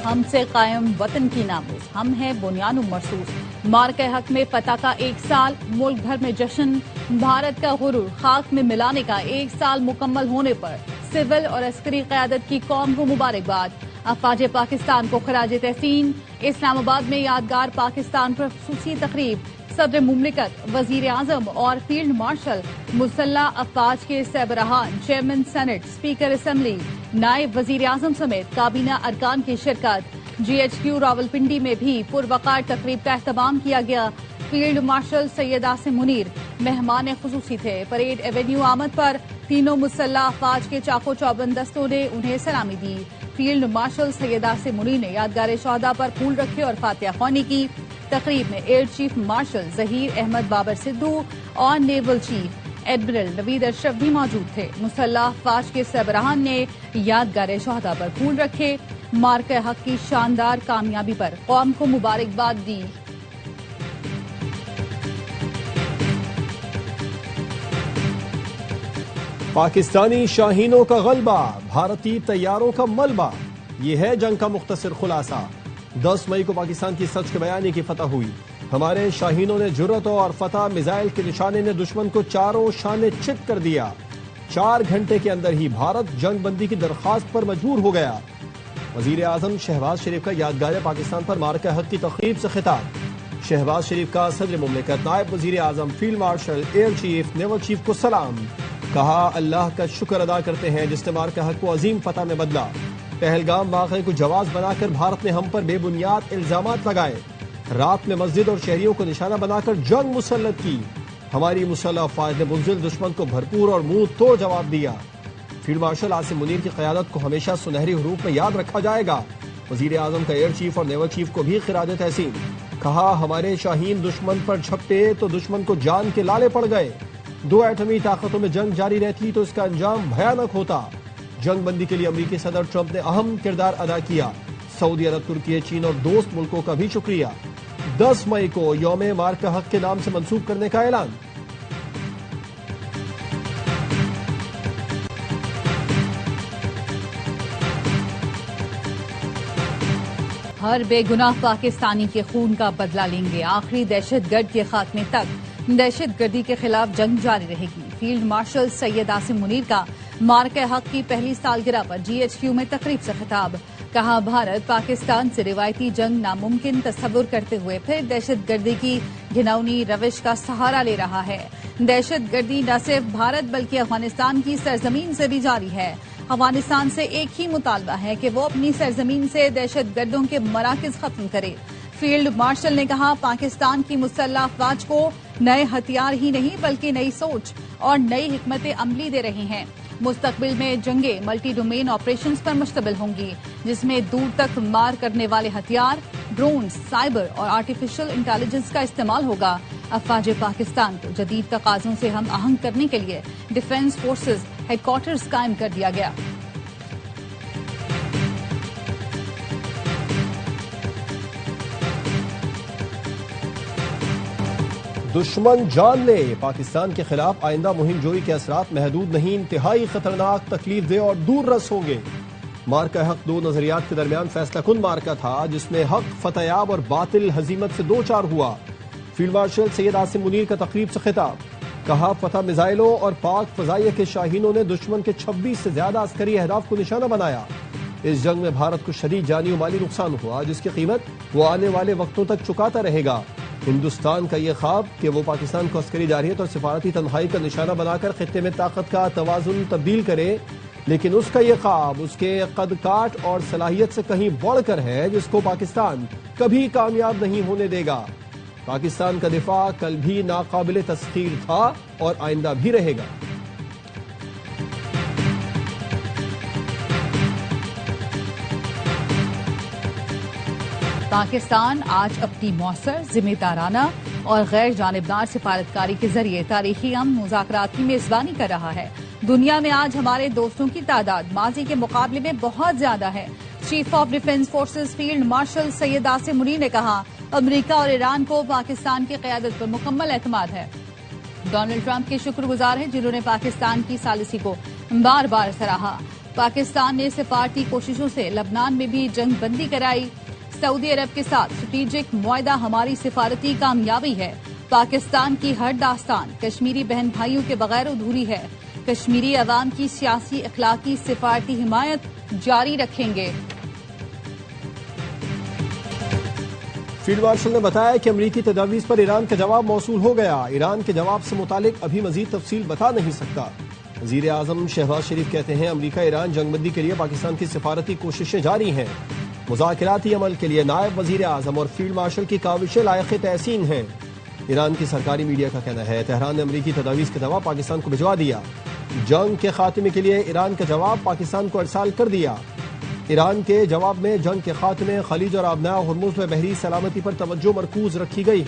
ہم سے قائم وطن کی ناموز، ہم ہیں بنیان مرصوص۔ مارکہ حق میں فتح کا 1 سال، ملک بھر میں جشن۔ بھارت کا غرور خاک میں ملانے کا 1 سال مکمل ہونے پر سول اور عسکری قیادت کی قوم کو مبارکباد۔ افواج پاکستان کو خراج تحسین۔ اسلام آباد میں یادگار پاکستان پر خصوصی تقریب۔ صدر مملکت، وزیر اعظم اور فیلڈ مارشل، مسلح افواج کے سربراہان، چیئرمین سینٹ، اسپیکر اسمبلی، نائب وزیر اعظم سمیت کابینہ ارکان کی شرکت۔ جی ایچ کیو راولپنڈی میں بھی پروقار تقریب کا اہتمام کیا گیا۔ فیلڈ مارشل سید عاصم منیر مہمان خصوصی تھے۔ پریڈ ایونیو آمد پر تینوں مسلح افواج کے چاقو چوبند دستوں نے انہیں سلامی دی۔ فیلڈ مارشل سید عاصم منیر نے یادگار شہداء پر پھول رکھے اور فاتحہ خوانی کی۔ تقریب میں air chief marshal Zaheer Ahmed Babar Sidhu اور نیول چیف ایڈمرل نوید اشرف بھی موجود تھے۔ مسلح افواج کے سربراہان نے یادگار شہداء پر پھول رکھے۔ مارکہ حق کی شاندار کامیابی پر قوم کو مبارکباد دی۔ پاکستانی شاہینوں کا غلبہ، بھارتی طیاروں کا ملبہ، یہ ہے جنگ کا مختصر خلاصہ۔ 10 مئی کو پاکستان کی سچ کے بیانی کی فتح ہوئی۔ ہمارے شاہینوں نے جرأت اور فتح میزائل کے نشانے نے دشمن کو چاروں شانے چت کر دیا۔ 4 گھنٹے کے اندر ہی بھارت جنگ بندی کی درخواست پر مجبور ہو گیا۔ وزیر اعظم شہباز شریف کا یادگار پاکستان پر مارکہ حق کی تقریب سے خطاب۔ شہباز شریف کا صدر مملکت، نائب وزیر اعظم، field marshal, air chief, naval chief کو سلام۔ کہا اللہ کا شکر ادا کرتے ہیں جس نے مارکہ حق کو عظیم فتح میں بدلا۔ پہلگام واقعے کو جواز بنا کر بھارت نے ہم پر بے بنیاد الزامات لگائے۔ رات میں مسجد اور شہریوں کو نشانہ بنا کر جنگ مسلط کی۔ ہماری مسلح افواج نے بزدل دشمن کو بھرپور اور منہ توڑ جواب دیا۔ فیلڈ مارشل عاصم منیر کی قیادت کو ہمیشہ سنہری حروف میں یاد رکھا جائے گا۔ وزیر اعظم کا ایئر چیف اور نیول چیف کو بھی خراج تحسین۔ کہا ہمارے شاہین دشمن پر جھپٹے تو دشمن کو جان کے لالے پڑ گئے۔ 2 ایٹمی طاقتوں میں جنگ جاری رہتی تو اس کا انجام بھیانک ہوتا۔ جنگ بندی کے لیے امریکی صدر ٹرمپ نے اہم کردار ادا کیا۔ سعودی عرب، ترکی، چین اور دوست ملکوں کا بھی شکریہ۔ 10 مئی کو یوم مارکہ حق کے نام سے منسوخ کرنے کا اعلان۔ ہر بے گناہ پاکستانی کے خون کا بدلہ لیں گے، آخری دہشت گرد کے خاتمے تک دہشت گردی کے خلاف جنگ جاری رہے گی۔ فیلڈ مارشل سید عاصم منیر کا مارکہ حق کی پہلی سالگرہ پر جی ایچ کیو میں تقریب سے خطاب۔ کہا بھارت پاکستان سے روایتی جنگ ناممکن تصور کرتے ہوئے پھر دہشت گردی کی گھناؤنی روش کا سہارا لے رہا ہے۔ دہشت گردی نہ صرف بھارت بلکہ افغانستان کی سرزمین سے بھی جاری ہے۔ افغانستان سے ایک ہی مطالبہ ہے کہ وہ اپنی سرزمین سے دہشت گردوں کے مراکز ختم کرے۔ فیلڈ مارشل نے کہا پاکستان کی مسلح افواج کو نئے ہتھیار ہی نہیں بلکہ نئی سوچ اور نئی حکمت عملی دے رہے ہیں۔ مستقبل میں جنگیں ملٹی ڈومین آپریشنز پر مشتمل ہوں گی، جس میں دور تک مار کرنے والے ہتھیار، ڈرونز، سائبر اور آرٹیفیشل انٹیلیجنس کا استعمال ہوگا۔ افواج پاکستان کو جدید تقاضوں سے ہم آہنگ کرنے کے لیے ڈیفنس فورسز ہیڈ کوارٹرز قائم کر دیا گیا۔ دشمن جان لے، پاکستان کے خلاف آئندہ مہم جوئی کے اثرات محدود نہیں، انتہائی خطرناک، تکلیف دہ اور دور رس ہوں گے۔ مارکہ حق 2 نظریات کے درمیان فیصلہ کن مارکہ تھا جس میں حق فتح یاب اور باطل ہزیمت سے دوچار ہوا۔ فیلڈ مارشل سید عاصم منیر کا تقریب سے خطاب۔ کہا فتح میزائلوں اور پاک فضائیہ کے شاہینوں نے دشمن کے 26 سے زیادہ عسکری اہداف کو نشانہ بنایا۔ اس جنگ میں بھارت کو شدید جانی و مالی نقصان ہوا جس کی قیمت وہ آنے والے وقتوں تک چکاتا رہے گا۔ ہندوستان کا یہ خواب کہ وہ پاکستان کو عسکری جارحیت اور سفارتی تنہائی کا نشانہ بنا کر خطے میں طاقت کا توازن تبدیل کرے، لیکن اس کا یہ خواب اس کے قد کاٹ اور صلاحیت سے کہیں بڑھ کر ہے جس کو پاکستان کبھی کامیاب نہیں ہونے دے گا۔ پاکستان کا دفاع کل بھی ناقابل تسخیر تھا اور آئندہ بھی رہے گا۔ پاکستان آج اپنی مؤثر، ذمہ دارانہ اور غیر جانبدار سفارتکاری کے ذریعے تاریخی امن مذاکرات کی میزبانی کر رہا ہے۔ دنیا میں آج ہمارے دوستوں کی تعداد ماضی کے مقابلے میں بہت زیادہ ہے۔ Chief of defence forces field marshal Syed Asim Munir نے کہا امریکہ اور ایران کو پاکستان کی قیادت پر مکمل اعتماد ہے۔ ڈونلڈ ٹرمپ کے شکر گزار ہیں جنہوں نے پاکستان کی ثالثی کو بار بار سراہا۔ پاکستان نے سفارتی کوششوں سے لبنان میں بھی جنگ بندی کرائی. سعودی عرب کے ساتھ اسٹریٹجک معاہدہ ہماری سفارتی کامیابی ہے. پاکستان کی ہر داستان کشمیری بہن بھائیوں کے بغیر ادھوری ہے. کشمیری عوام کی سیاسی اخلاقی سفارتی حمایت جاری رکھیں گے. فیلڈ مارشل نے بتایا کہ امریکی تجاویز پر ایران کا جواب موصول ہو گیا. ایران کے جواب سے متعلق ابھی مزید تفصیل بتا نہیں سکتا. وزیر اعظم شہباز شریف کہتے ہیں امریکہ ایران جنگ بندی کے لیے پاکستان کی سفارتی کوششیں جاری ہیں. مذاکراتی عمل کے لیے نائب وزیر اعظم اور فیلڈ مارشل کی کاوشیں لائق تحسین ہیں. ایران کی سرکاری میڈیا کا کہنا ہے تہران نے امریکی تجاویز کا جواب پاکستان کو بھجوا دیا. جنگ کے خاتمے کے لیے ایران کا جواب پاکستان کو ارسال کر دیا. ایران کے جواب میں جنگ کے خاتمے، خلیج اور آبناء ہرمز میں بحری سلامتی پر توجہ مرکوز رکھی گئی.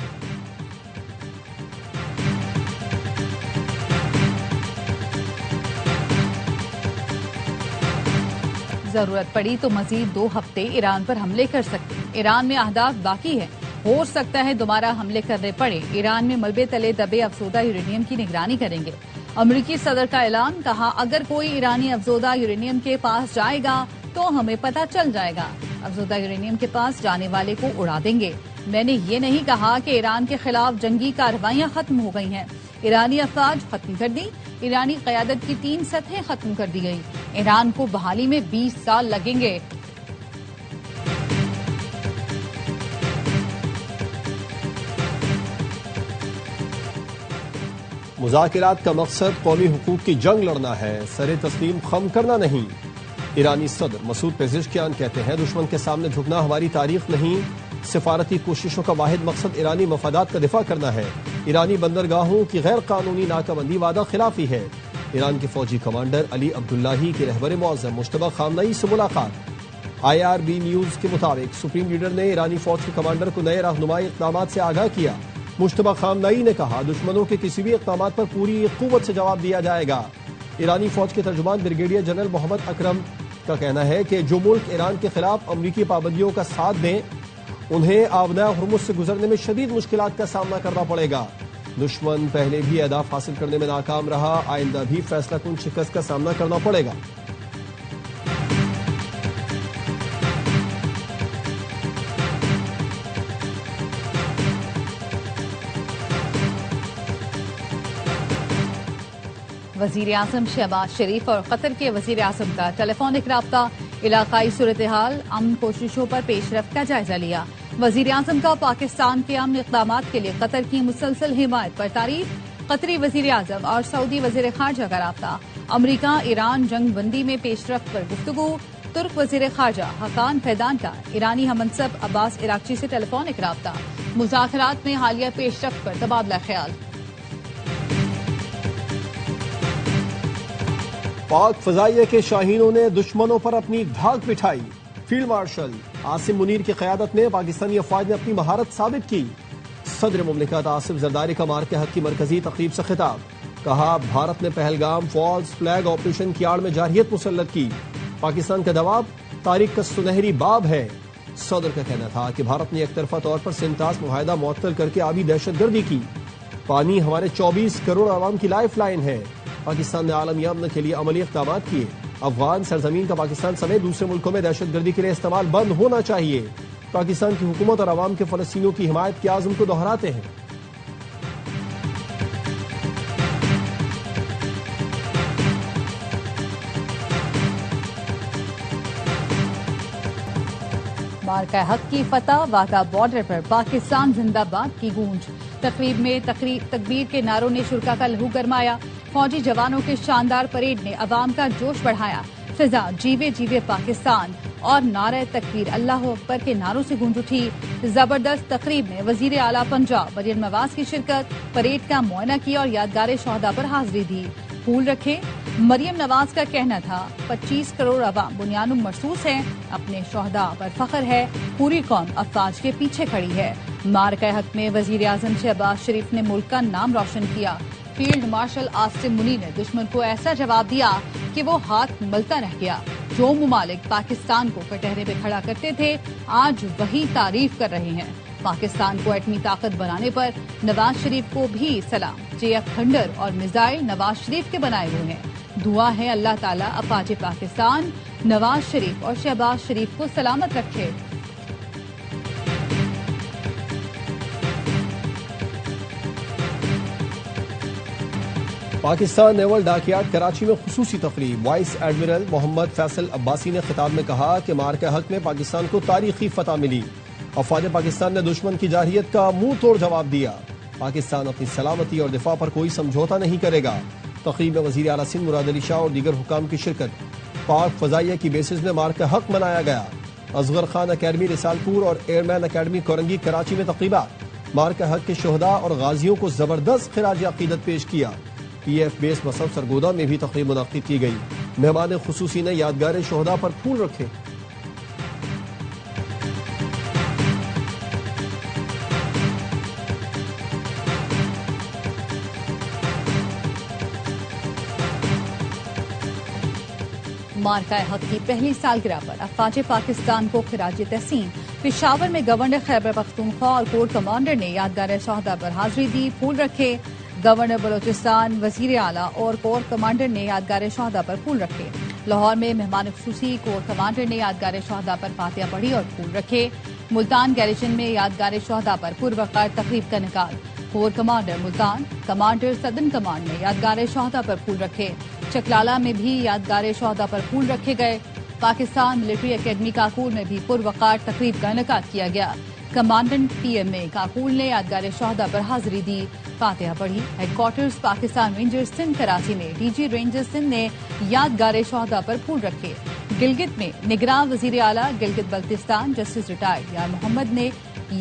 ضرورت پڑی تو مزید 2 ہفتے ایران پر حملے کر سکتے ہیں. ایران میں اہداف باقی ہے، ہو سکتا ہے دوبارہ حملے کرنے پڑے. ایران میں ملبے تلے دبے افزودہ یورینیم کی نگرانی کریں گے. امریکی صدر کا اعلان، کہا اگر کوئی ایرانی افزودہ یورینیم کے پاس جائے گا تو ہمیں پتہ چل جائے گا. افزودہ یورینیم کے پاس جانے والے کو اڑا دیں گے. میں نے یہ نہیں کہا کہ ایران کے خلاف جنگی کارروائیاں ختم ہو گئی ہیں. ایرانی افواج ختم کر دی. ایرانی قیادت کی 3 سطحیں ختم کر دی گئی. ایران کو بحالی میں 20 سال لگیں گے. مذاکرات کا مقصد قومی حقوق کی جنگ لڑنا ہے، سر تسلیم خم کرنا نہیں. ایرانی صدر مسعود پزشکیان کہتے ہیں دشمن کے سامنے جھکنا ہماری تاریخ نہیں. سفارتی کوششوں کا واحد مقصد ایرانی مفادات کا دفاع کرنا ہے. ایرانی بندرگاہوں کی غیر قانونی ناکہ بندی وعدہ خلافی ہے. ایران کے فوجی کمانڈر علی عبداللہی کے رہبر معظم مشتبہ خامنئی سے ملاقات. IRB نیوز کے مطابق سپریم لیڈر نے ایرانی فوج کے کمانڈر کو نئے رہنمائی اقدامات سے آگاہ کیا. مشتبہ خامنئی نے کہا دشمنوں کے کسی بھی اقدامات پر پوری قوت سے جواب دیا جائے گا. ایرانی فوج کے ترجمان بریگیڈیئر جنرل محمد اکرم کا کہنا ہے کہ جو ملک ایران کے خلاف امریکی پابندیوں کا ساتھ دیں انہیں آبناء ہرمز سے گزرنے میں شدید مشکلات کا سامنا کرنا پڑے گا. دشمن پہلے بھی اہداف حاصل کرنے میں ناکام رہا، آئندہ بھی فیصلہ کن شکست کا سامنا کرنا پڑے گا. وزیر اعظم شہباز شریف اور قطر کے وزیر اعظم کا ٹیلی فونک رابطہ. علاقائی صورتحال، امن کوششوں پر پیش رفت کا جائزہ لیا. وزیر اعظم کا پاکستان کے امن اقدامات کے لیے قطر کی مسلسل حمایت پر تعریف. قطری وزیر اعظم اور سعودی وزیر خارجہ کا رابطہ. امریکہ ایران جنگ بندی میں پیش رفت پر گفتگو. ترک وزیر خارجہ حقان فیدان کا ایرانی ہم منصب عباس عراقچی سے ٹیلی فونک رابطہ. مذاکرات میں حالیہ پیش رفت پر تبادلہ خیال. پاک فضائیہ کے شاہینوں نے دشمنوں پر اپنی دھاک بٹھائی. فیلڈ مارشل عاصم منیر کی قیادت میں پاکستانی افواج نے اپنی مہارت ثابت کی. صدر مملکت آصف زرداری کا مارکے حق کی مرکزی تقریب سے خطاب. کہا بھارت نے پہلگام فالس فلیگ آپریشن کی آڑ میں جارحیت مسلط کی. پاکستان کا جواب تاریخ کا سنہری باب ہے. صدر کا کہنا تھا کہ بھارت نے ایک طرفہ طور پر سنتاس معاہدہ معطل کر کے آبی دہشت گردی کی. پانی ہمارے 24 کروڑ عوام کی لائف لائن ہے. پاکستان نے عالمی امن کے لیے عملی اقدامات کیے. افغان سرزمین کا پاکستان سمیت دوسرے ملکوں میں دہشت گردی کے لیے استعمال بند ہونا چاہیے. پاکستان کی حکومت اور عوام کے فلسطینیوں کی حمایت کے عزم کو دہراتے ہیں. مارکہ حق کی فتح، واقع بارڈر پر پاکستان زندہ باد کی گونج. تقریب میں تکبیر کے نعروں نے شرکا کا لہو گرمایا. فوجی جوانوں کے شاندار پریڈ نے عوام کا جوش بڑھایا. فضا جیوے جیوے پاکستان اور نعرہ تکبیر اللہ اکبر کے نعروں سے گونج اٹھی. زبردست تقریب میں وزیر اعلیٰ پنجاب مریم نواز کی شرکت، پریڈ کا معائنہ کیا اور یادگار شہداء پر حاضری دی. پھول رکھے. مریم نواز کا کہنا تھا 25 کروڑ عوام بنیاد مرصوص ہیں، اپنے شہداء پر فخر ہے، پوری قوم افواج کے پیچھے کھڑی ہے. مارکہ حق میں وزیر اعظم شہباز شریف نے ملک کا نام روشن کیا. فیلڈ مارشل عاصم منیر نے دشمن کو ایسا جواب دیا کہ وہ ہاتھ ملتا رہ گیا. جو ممالک پاکستان کو کٹہرے پہ کھڑا کرتے تھے آج وہی تعریف کر رہے ہیں. پاکستان کو ایٹمی طاقت بنانے پر نواز شریف کو بھی سلام. JF تھنڈر اور میزائل نواز شریف کے بنائے ہوئے ہیں. دعا ہے اللہ تعالیٰ افواج پاکستان نواز شریف اور شہباز شریف کو سلامت رکھے۔ پاکستان نیول ڈاک یارڈ کراچی میں خصوصی تقریب۔ وائس ایڈمرل محمد فیصل عباسی نے خطاب میں کہا کہ مارکہ حق میں پاکستان کو تاریخی فتح ملی۔ افواج پاکستان نے دشمن کی جارحیت کا منہ توڑ جواب دیا۔ پاکستان اپنی سلامتی اور دفاع پر کوئی سمجھوتا نہیں کرے گا۔ تقریب میں وزیر اعلیٰ سندھ مراد علی شاہ اور دیگر حکام کی شرکت۔ پاک فضائیہ کی بیسز میں مارکہ حق منایا گیا۔ اصغر خان اکیڈمی رسالپور اور ایئر مین اکیڈمی کورنگی کراچی میں تقریبات۔ مارکہ حق کے شہداء اور غازیوں کو زبردست خراج عقیدت پیش کیا۔ پی ایف بیس مصب سرگودا میں بھی تقریب منعقد کی گئی۔ مہمان خصوصی نے یادگار شہداء پر پھول رکھے۔ مارکہ حق کی پہلی سالگرہ پر افواج پاکستان کو خراج تحسین۔ پشاور میں گورنر خیبر پختونخوا اور کور کمانڈر نے یادگار شہداء پر حاضری دی، پھول رکھے۔ گورنر بلوچستان، وزیر اعلیٰ اور کور کمانڈر نے یادگار شہداء پر پھول رکھے۔ لاہور میں مہمان خصوصی کور کمانڈر نے یادگار شہداء پر فاتحہ پڑھی اور پھول رکھے۔ ملتان گیریجن میں یادگار شہداء پر پروقار تقریب کا انعقاد۔ Corps commander Multan, commander southern command نے یادگار شہداء پر پھول رکھے۔ چکلالہ میں بھی یادگار شہداء پر پھول رکھے گئے۔ پاکستان ملٹری اکیڈمی کاکول میں بھی پروقار تقریب کا انعقاد کیا گیا۔ Commandant P M A Kakul نے یادگار شہداء پر حاضری دی، فاتحہ پڑھی۔ Headquarters Pakistan rangers Sindh Karachi میں ڈی جی رینجرز سندھ نے یادگار شہداء پر پھول رکھے۔ گلگت میں نگراں وزیر اعلیٰ گلگت بلتستان جسٹس ریٹائرڈ یار محمد نے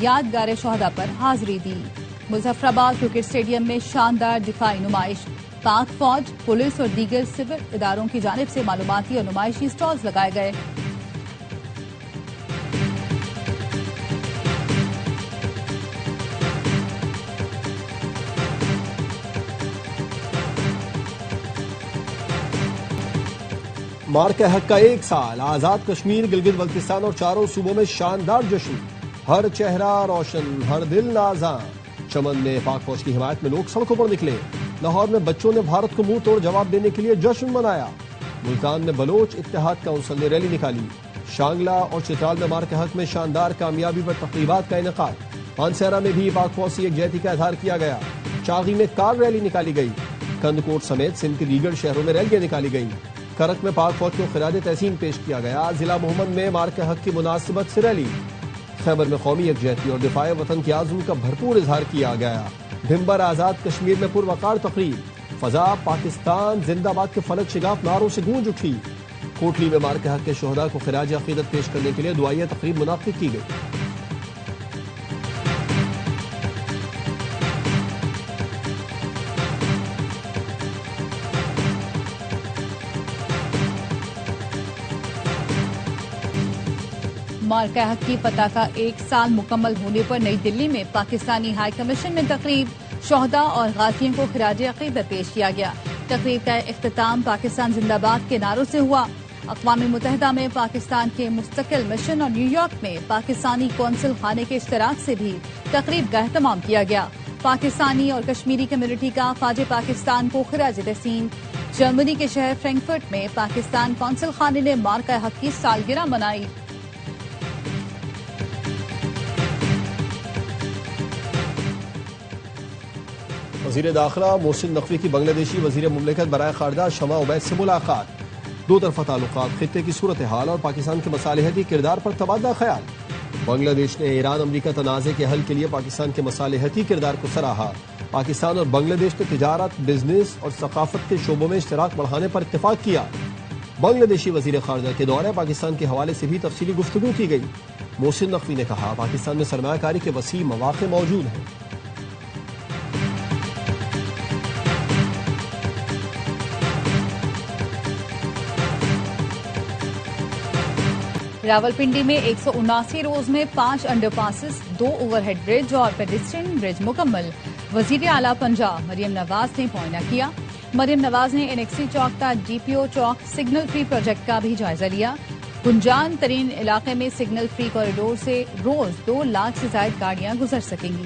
یادگار شہداء پر حاضری دی۔ مظفرآباد کرکٹ اسٹیڈیم میں شاندار دفاعی نمائش۔ پاک فوج، پولیس اور دیگر سول اداروں کی جانب سے معلوماتی اور نمائشی سٹالز لگائے گئے۔ مارکہ حق کا ایک سال، آزاد کشمیر، گلگت بلتستان اور چاروں صوبوں میں شاندار جشن۔ ہر چہرہ روشن، ہر دل نازاں۔ چمن میں پاک فوج کی حمایت میں لوگ سڑکوں پر نکلے۔ لاہور میں بچوں نے بھارت کو منہ توڑ جواب دینے کے لیے جشن منایا۔ ملتان میں بلوچ اتحاد کونسل نے ریلی نکالی۔ شانگلہ اور چترال میں مارکہ حق میں شاندار کامیابی پر تقریبات کا انعقاد۔ پانسہرہ میں بھی پاک فوج سے یکجہتی کا اظہار کیا گیا۔ چاغی میں کار ریلی نکالی گئی۔ کندکوٹ سمیت سندھ کے دیگر شہروں میں ریلیاں نکالی گئیں۔ کرک میں پاک فوج کو خراج تحسین پیش کیا گیا۔ ضلع محمد میں مارکہ حق کی مناسبت سے ریلی۔ خیبر میں قومی یکجہتی اور دفاع وطن کے عزم کا بھرپور اظہار کیا گیا۔ بھمبر آزاد کشمیر میں پروقار تقریب۔ فضا پاکستان زندہ باد کے فلک شگاف نعروں سے گونج اٹھی۔ کوٹلی میں مارکہ حق کے شہداء کو خراج عقیدت پیش کرنے کے لیے دعائیہ تقریب منعقد کی گئی۔ مارکہ حق کی فتح کا ایک سال مکمل ہونے پر نئی دلی میں پاکستانی ہائی کمیشن میں تقریب۔ شہداء اور غازیوں کو خراج عقیدت پیش کیا گیا۔ تقریب کا اختتام پاکستان زندہ باد کے نعروں سے ہوا۔ اقوام متحدہ میں پاکستان کے مستقل مشن اور نیو یارک میں پاکستانی قونصل خانے کے اشتراک سے بھی تقریب کا اہتمام کیا گیا۔ پاکستانی اور کشمیری کمیونٹی کا افواج پاکستان کو خراج تحسین۔ جرمنی کے شہر فرینکفرٹ میں پاکستان قونصل خانے نے مارکہ حق کی سالگرہ منائی۔ وزیر داخلہ محسن نقوی کی بنگلہ دیشی وزیر مملکت برائے خارجہ شمع عبید سے ملاقات۔ دو طرفہ تعلقات، خطے کی صورتحال اور پاکستان کے مصالحتی کردار پر تبادلہ خیال۔ بنگلہ دیش نے ایران امریکہ تنازع کے حل کے لیے پاکستان کے مصالحتی کردار کو سراہا۔ پاکستان اور بنگلہ دیش نے تجارت، بزنس اور ثقافت کے شعبوں میں اشتراک بڑھانے پر اتفاق کیا۔ بنگلہ دیشی وزیر خارجہ کے دورے پاکستان کے حوالے سے بھی تفصیلی گفتگو کی گئی۔ محسن نقوی نے کہا پاکستان میں سرمایہ کاری کے وسیع مواقع موجود ہیں۔ راولپنڈی میں 179 روز میں 5 انڈر پاسز، 2 اوور ہیڈ برج اور پیڈسٹرین برج مکمل۔ وزیر اعلیٰ پنجاب مریم نواز نے معائنہ کیا۔ مریم نواز نے انیکسی چوک تا جی پی او چوک سگنل فری پروجیکٹ کا بھی جائزہ لیا۔ گنجان ترین علاقے میں سگنل فری کوریڈور سے روز 2 لاکھ سے زائد گاڑیاں گزر سکیں گی۔